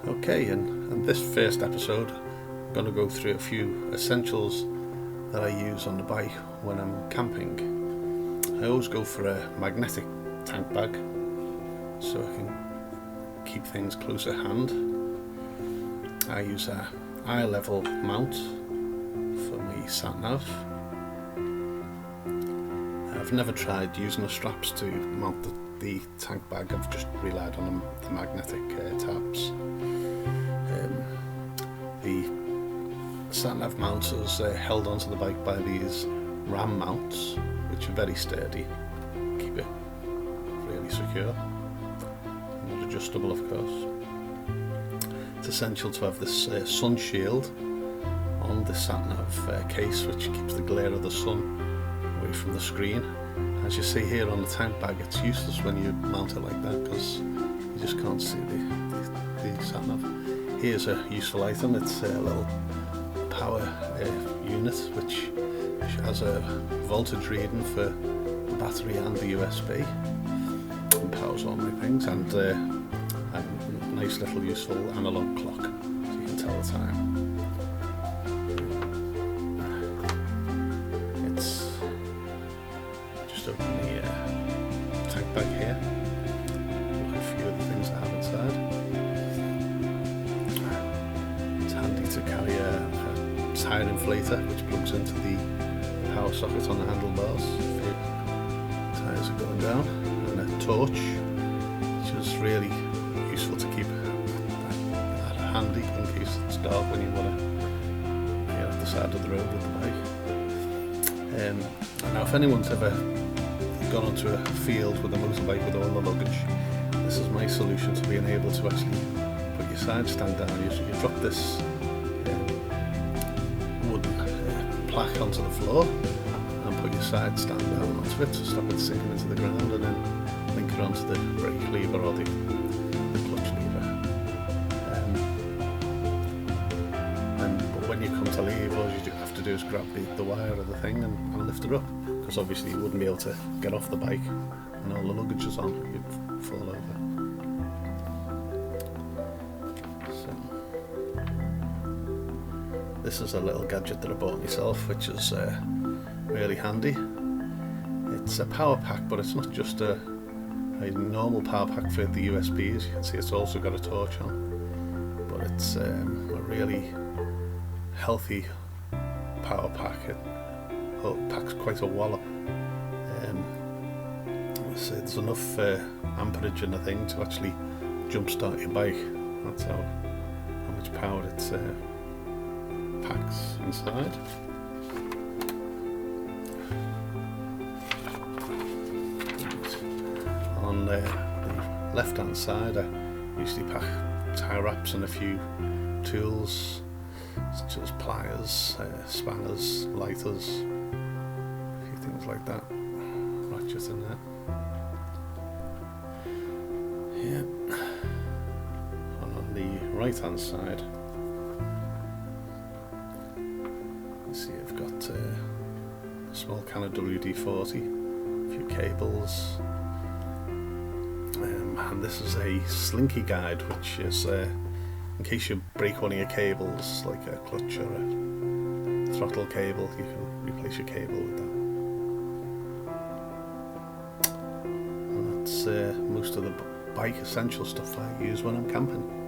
Okay, in this first episode I'm going to go through a few essentials that I use on the bike when I'm camping. I always go for a magnetic tank bag so I can keep things close at hand. I use a eye level mount for my sat nav. I've never tried using the straps to mount the tank bag. I've just relied on the magnetic tabs. The sat nav mount is held onto the bike by these ram mounts, which are very sturdy, keep it really secure, not adjustable of course. It's essential to have this sun shield on the sat nav case, which keeps the glare of the sun away from the screen. As you see here on the tank bag, it's useless when you mount it like that because you just can't see the sat nav. Here's a useful item. It's a little power unit which has a voltage reading for the battery and the USB and powers all my things, and a nice little useful analog clock so you can tell the time. It's just open the tank bag here. Look at a few of the things I have inside. It's handy to carry a tire inflator which plugs into the power socket on the handlebars if your tires are going down, and a torch which is really useful to keep that handy in case it's dark when you want to be off the side of the road with the bike. Now if anyone's ever gone onto a field with a motorbike with all the luggage, this is my solution to being able to actually put your side stand down. You drop this wooden plaque onto the floor and put your side stand down onto it to stop it sinking into the ground, and then link it onto the brake lever or the clutch lever. But when you come to leave, all you have to do is grab the wire of the thing and lift it up, because obviously you wouldn't be able to get off the bike and all the luggage is on, you'd fall over. So, this is a little gadget that I bought myself, which is really handy. It's a power pack, but it's not just a normal power pack for the USB. As you can see, it's also got a torch on, but it's a really healthy power pack. It packs quite a wallop. So there's enough amperage in the thing to actually jumpstart your bike. That's how much power it packs inside. On the left hand side I usually pack tie wraps and a few tools such as pliers, spanners, lighters, a few things like that, ratchets in there. Yeah. And on the right hand side, you see I've got a small can of WD-40, a few cables, and this is a slinky guide, which is in case you break one of your cables, like a clutch or a throttle cable, you can replace your cable with that. And that's most of the bike essential stuff I use when I'm camping.